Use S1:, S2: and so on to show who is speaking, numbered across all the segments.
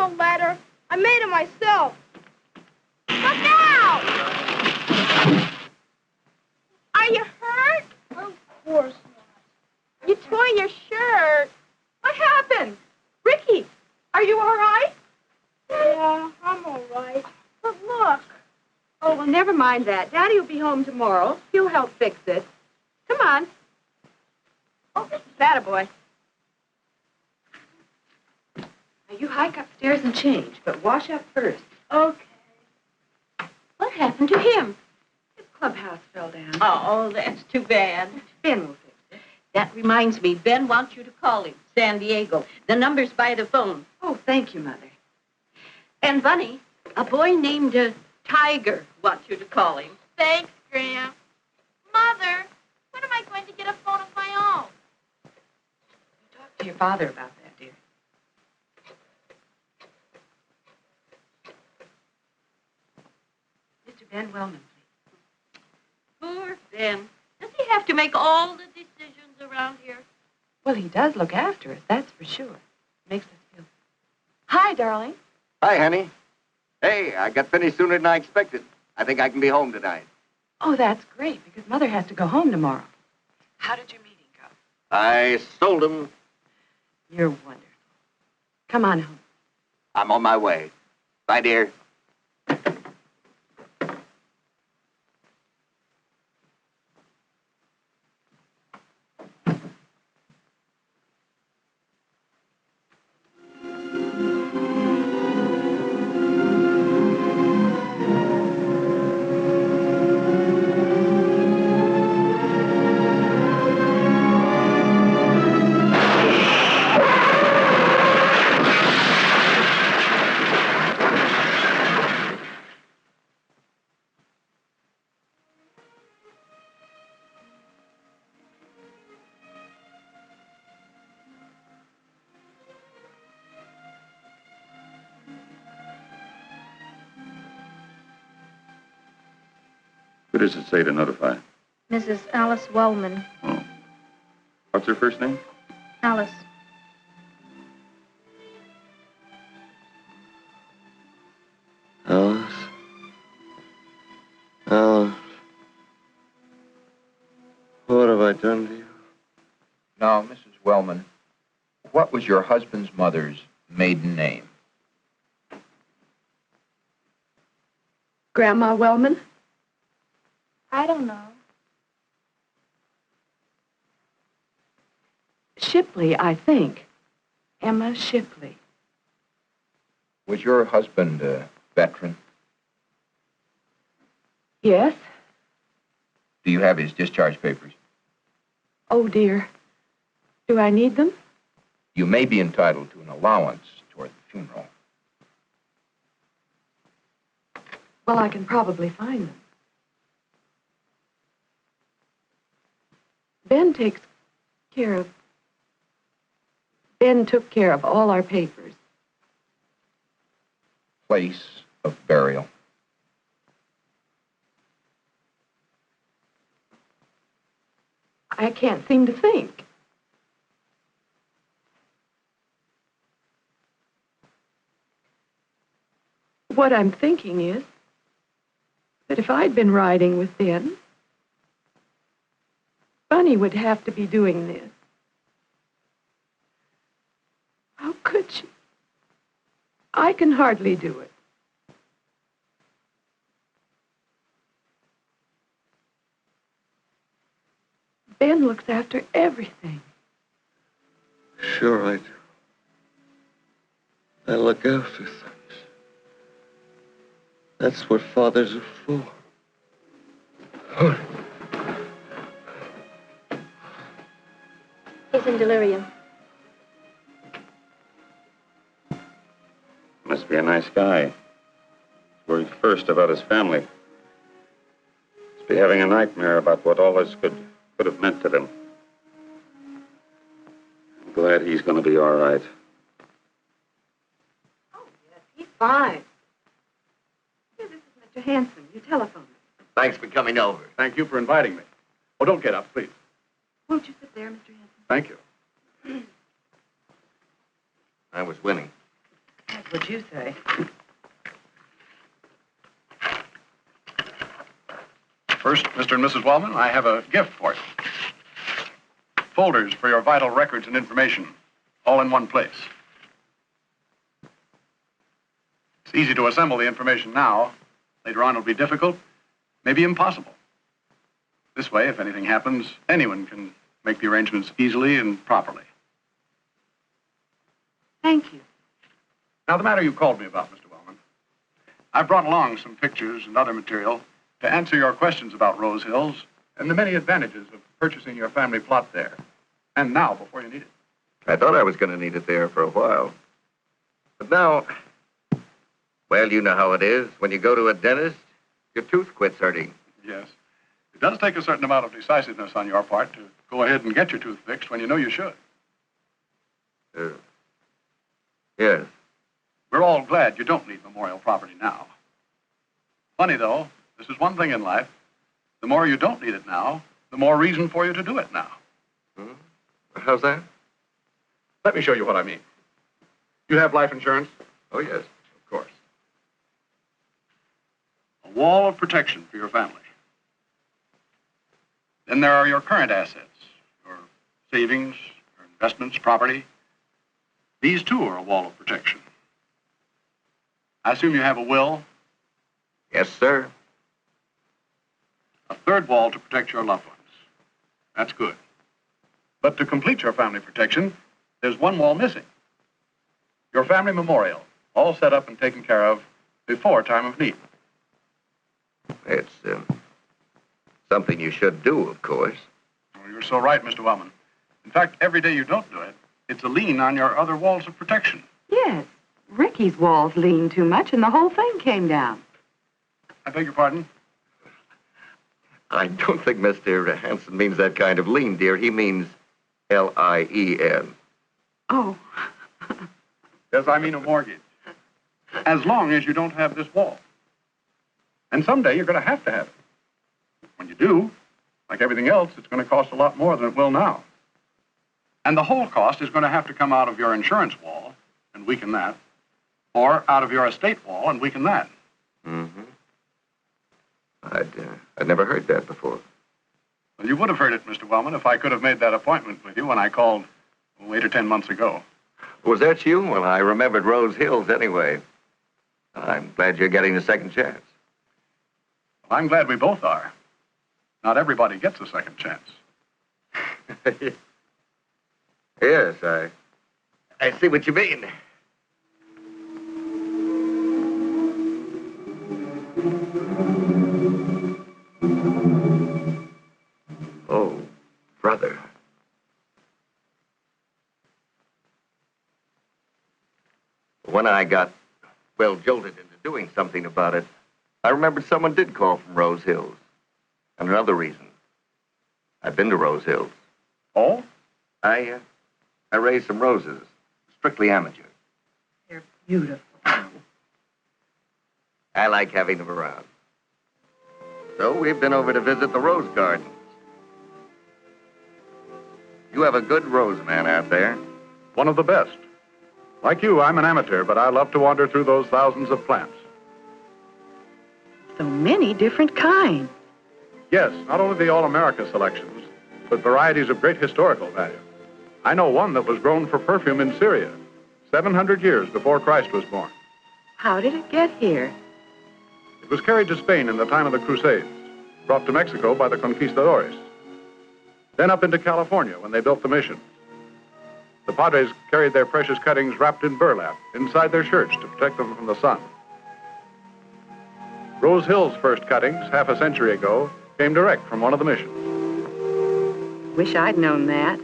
S1: no ladder. I made it myself. Look out! Are you hurt? Of course not. You tore your shirt.
S2: What happened? Ricky, are you all right?
S1: Yeah, I'm all right. But look.
S2: Oh, well, never mind that. Daddy will be home tomorrow. He'll help fix it. Come on. Oh, that a boy. Now, you hike upstairs and change, but wash up first.
S1: Okay.
S2: What happened to him? His clubhouse fell down.
S3: Oh, that's too bad.
S2: Ben will fix it.
S3: That reminds me, Ben wants you to call him, San Diego. The number's by the phone.
S2: Oh, thank you, Mother.
S3: And, Bunny, a boy named Tiger wants you to call him.
S1: Thanks, Graham. Mother, when am I going to get a phone of my own?
S2: Talk to your father about that, dear. Mr. Ben Wellman, please.
S3: Poor Ben. Does he have to make all the decisions around here?
S2: Well, he does look after us, that's for sure. Makes us feel... Hi, darling.
S4: Hi, honey. Hey, I got finished sooner than I expected. I think I can be home tonight.
S2: Oh, that's great, because Mother has to go home tomorrow. How did your meeting go?
S4: I sold him.
S2: You're wonderful. Come on home.
S4: I'm on my way. Bye, dear.
S5: Who does it say to notify?
S1: Mrs. Alice Wellman.
S5: Oh. What's her first name?
S1: Alice.
S4: Alice? Alice? What have I done to you?
S6: Now, Mrs. Wellman, what was your husband's mother's maiden name?
S2: Grandma Wellman?
S1: I don't know.
S2: Shipley, I think. Emma Shipley.
S6: Was your husband a veteran?
S2: Yes?
S6: Do you have his discharge papers?
S2: Oh, dear. Do I need them?
S6: You may be entitled to an allowance toward the funeral.
S2: Well, I can probably find them. Ben took care of all our papers.
S6: Place of burial.
S2: I can't seem to think. What I'm thinking is that if I'd been riding with Ben, Bunny would have to be doing this. How could she? I can hardly do it. Ben looks after everything.
S4: Sure I do. I look after things. That's what fathers are for.
S1: He's in delirium.
S5: Must be a nice guy. He's worried first about his family. Must be having a nightmare about what all this could have meant to them. I'm glad he's going to be all right.
S2: Oh, yes, he's fine. Here, this is Mr. Hanson. You telephoned me.
S4: Thanks for coming over.
S7: Thank you for inviting me. Oh, don't get up, please.
S2: Won't you sit there, Mr. Hanson?
S7: Thank you.
S4: I was winning.
S2: That's what you say.
S7: First, Mr. and Mrs. Wellman, I have a gift for you. Folders for your vital records and information, all in one place. It's easy to assemble the information now. Later on, it'll be difficult, maybe impossible. This way, if anything happens, anyone can make the arrangements easily and properly.
S2: Thank you.
S7: Now, the matter you called me about, Mr. Wellman. I've brought along some pictures and other material to answer your questions about Rose Hills and the many advantages of purchasing your family plot there. And now, before you need it.
S4: I thought I was going to need it there for a while. But now, well, you know how it is. When you go to a dentist, your tooth quits hurting.
S7: Yes. It does take a certain amount of decisiveness on your part to go ahead and get your tooth fixed when you know you should.
S4: Yes.
S7: We're all glad you don't need memorial property now. Funny, though, this is one thing in life. The more you don't need it now, the more reason for you to do it now.
S4: Hmm? How's that?
S7: Let me show you what I mean. You have life insurance?
S4: Oh, yes.
S7: Of course. A wall of protection for your family. Then there are your current assets, your savings, your investments, property. These, too, are a wall of protection. I assume you have a will?
S4: Yes, sir.
S7: A third wall to protect your loved ones. That's good. But to complete your family protection, there's one wall missing. Your family memorial, all set up and taken care of before time of need.
S4: It's something you should do, of course.
S7: Oh, you're so right, Mr. Wellman. In fact, every day you don't do it, it's a lien on your other walls of protection.
S2: Yes. Ricky's walls leaned too much and the whole thing came down.
S7: I beg your pardon?
S4: I don't think Mr. Hanson means that kind of lien, dear. He means L-I-E-N.
S2: Oh.
S7: Yes, I mean a mortgage. As long as you don't have this wall. And someday you're going to have it. When you do, like everything else, it's going to cost a lot more than it will now. And the whole cost is going to have to come out of your insurance wall and weaken that, or out of your estate wall and weaken that.
S4: Mm-hmm. I'd never heard that before.
S7: Well, you would have heard it, Mr. Wellman, if I could have made that appointment with you when I called 8 or 10 months ago.
S4: Was that you? Well, I remembered Rose Hills anyway. I'm glad you're getting a second chance.
S7: Well, I'm glad we both are. Not everybody gets a second chance.
S4: Yes, I see what you mean. Oh, brother. When I got, jolted into doing something about it, I remembered someone did call from Rose Hills. And another reason. I've been to Rose Hills.
S7: Oh?
S4: I raised some roses. Strictly amateur.
S2: They're beautiful.
S4: I like having them around. So we've been over to visit the rose gardens. You have a good rose man out there.
S7: One of the best. Like you, I'm an amateur, but I love to wander through those thousands of plants.
S2: So many different kinds.
S7: Yes, not only the All-America selections, but varieties of great historical value. I know one that was grown for perfume in Syria, 700 years before Christ was born.
S2: How did it get here?
S7: It was carried to Spain in the time of the Crusades, brought to Mexico by the conquistadores, then up into California when they built the missions. The Padres carried their precious cuttings wrapped in burlap inside their shirts to protect them from the sun. Rose Hill's first cuttings, half a century ago, came direct from one of the missions.
S2: Wish I'd known that.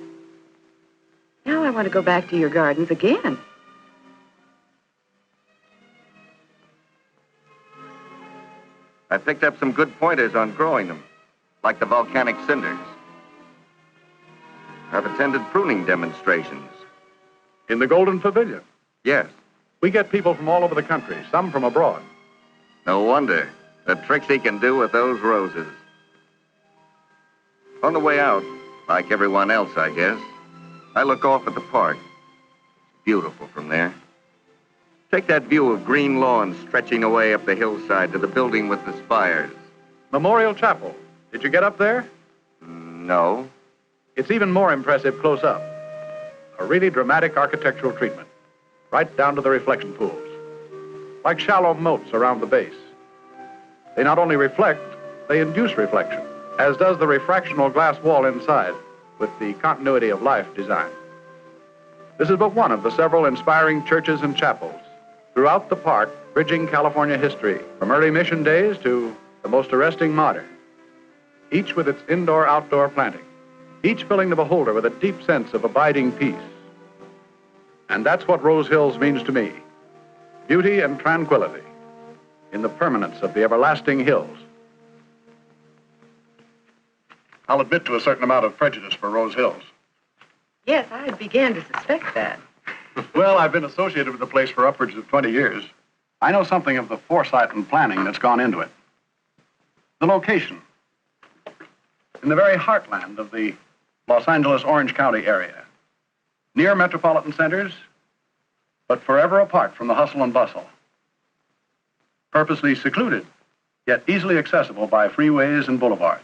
S2: Now I want to go back to your gardens again.
S4: I picked up some good pointers on growing them, like the volcanic cinders. I've attended pruning demonstrations.
S7: In the Golden Pavilion,
S4: Yes,
S7: we get people from all over the country, some from abroad.
S4: no wonder. The tricks he can do with those roses. On the way out, like everyone else, I guess, I look off at the park. It's beautiful from there. Take that view of green lawn stretching away up the hillside to the building with the spires.
S7: Memorial Chapel. Did you get up there?
S4: No.
S7: It's even more impressive close up. A really dramatic architectural treatment, right down to the reflection pools, like shallow moats around the base. They not only reflect, they induce reflection, as does the refractional glass wall inside with the continuity of life design. This is but one of the several inspiring churches and chapels throughout the park, bridging California history from early mission days to the most arresting modern, each with its indoor-outdoor planting, each filling the beholder with a deep sense of abiding peace. And that's what Rose Hills means to me, beauty and tranquility in the permanence of the everlasting hills. I'll admit to a certain amount of prejudice for Rose Hills.
S3: Yes, I began to suspect that.
S7: Well, I've been associated with the place for upwards of 20 years. I know something of the foresight and planning that's gone into it. The location, in the very heartland of the Los Angeles-Orange County area, near metropolitan centers, but forever apart from the hustle and bustle. Purposely secluded, yet easily accessible by freeways and boulevards.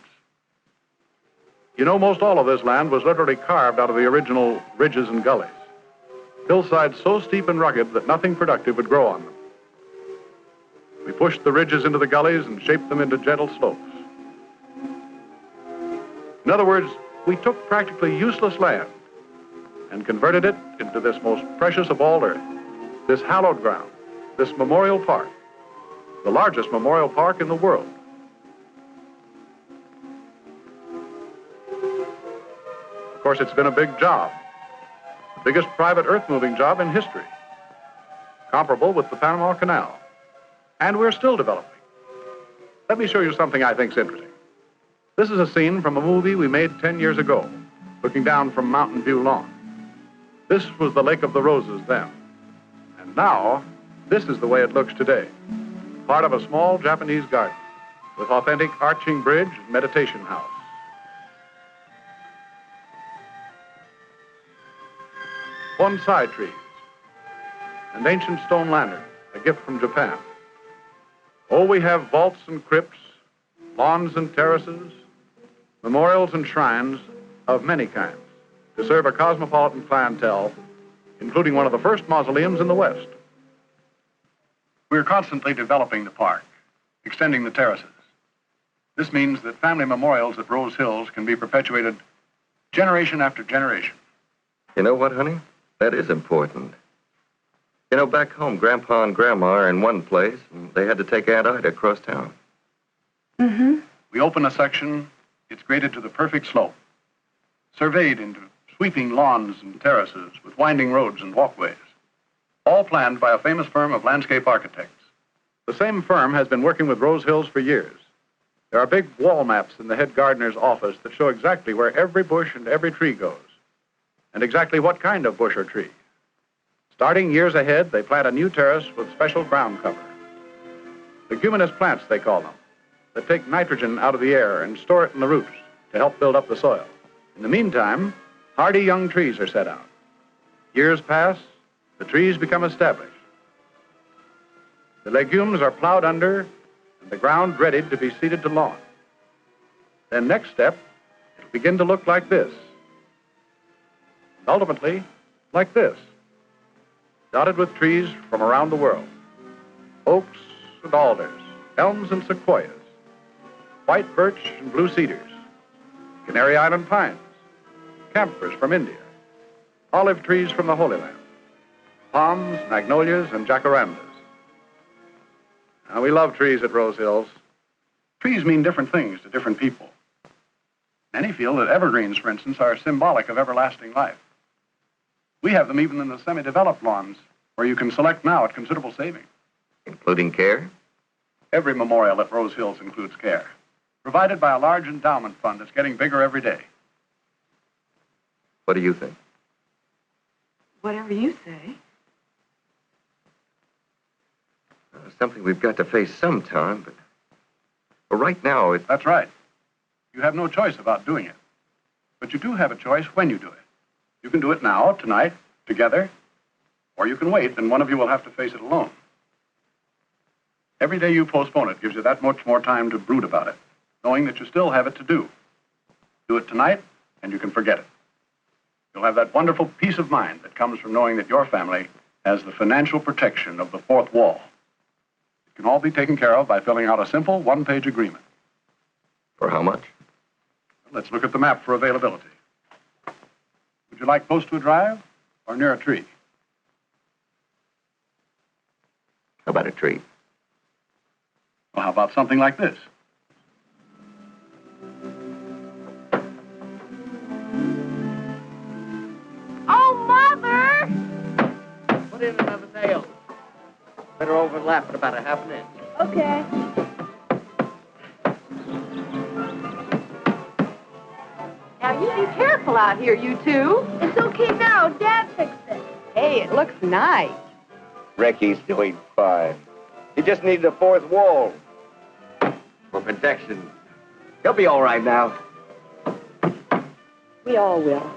S7: You know, most all of this land was literally carved out of the original ridges and gullies. Hillsides so steep and rugged that nothing productive would grow on them. We pushed the ridges into the gullies and shaped them into gentle slopes. In other words, we took practically useless land and converted it into this most precious of all earth, this hallowed ground, this memorial park, the largest memorial park in the world. Of course, it's been a big job. The biggest private earth-moving job in history, comparable with the Panama Canal. And we're still developing. Let me show you something I think's interesting. This is a scene from a movie we made 10 years ago, looking down from Mountain View Lawn. This was the Lake of the Roses then. And now, this is the way it looks today. Part of a small Japanese garden with authentic arching bridge and meditation house. Bonsai trees, and ancient stone lantern, a gift from Japan. Oh, we have vaults and crypts, lawns and terraces, memorials and shrines of many kinds to serve a cosmopolitan clientele, including one of the first mausoleums in the West. We're constantly developing the park, extending the terraces. This means that family memorials at Rose Hills can be perpetuated generation after generation.
S4: You know what, honey? That is important. You know, back home, Grandpa and Grandma are in one place, and they had to take Aunt Ida across town.
S1: Mm-hmm.
S7: We open a section, it's graded to the perfect slope, surveyed into sweeping lawns and terraces with winding roads and walkways, all planned by a famous firm of landscape architects. The same firm has been working with Rose Hills for years. There are big wall maps in the head gardener's office that show exactly where every bush and every tree goes, and exactly what kind of bush or tree. Starting years ahead, they plant a new terrace with special ground cover. Leguminous plants, they call them, that take nitrogen out of the air and store it in the roots to help build up the soil. In the meantime, hardy young trees are set out. Years pass, the trees become established. The legumes are plowed under and the ground readied to be seeded to lawn. Then next step, it'll begin to look like this. And ultimately, like this, dotted with trees from around the world. Oaks and alders, elms and sequoias, white birch and blue cedars, Canary Island pines, camphors from India, olive trees from the Holy Land, palms, magnolias, and jacarandas. Now, we love trees at Rose Hills. Trees mean different things to different people. Many feel that evergreens, for instance, are symbolic of everlasting life. We have them even in the semi-developed lawns, where you can select now at considerable saving.
S4: Including care?
S7: Every memorial at Rose Hills includes care, provided by a large endowment fund that's getting bigger every day.
S4: What do you think?
S2: Whatever you say.
S4: It's something we've got to face sometime, but right now,
S7: That's right. You have no choice about doing it. But you do have a choice when you do it. You can do it now, tonight, together, Or you can wait, and one of you will have to face it alone. Every day you postpone it gives you that much more time to brood about it, knowing that you still have it to do. Do it tonight, and you can forget it. You'll have that wonderful peace of mind that comes from knowing that your family has the financial protection of the fourth wall. It can all be taken care of by filling out a simple one-page agreement.
S4: For how much?
S7: Let's look at the map for availability. Would you like close to a drive or near a tree?
S4: How about a tree?
S7: Well, how about something like this?
S1: Oh, Mother!
S3: Put in another nail. Better overlap it about a half an inch.
S1: Okay.
S2: Now, you be careful out here, you two.
S1: It's okay now. Dad fixed it.
S2: Hey, it looks nice.
S4: Ricky's doing fine. He just needs a fourth wall. For protection. He'll be all right now.
S2: We all will.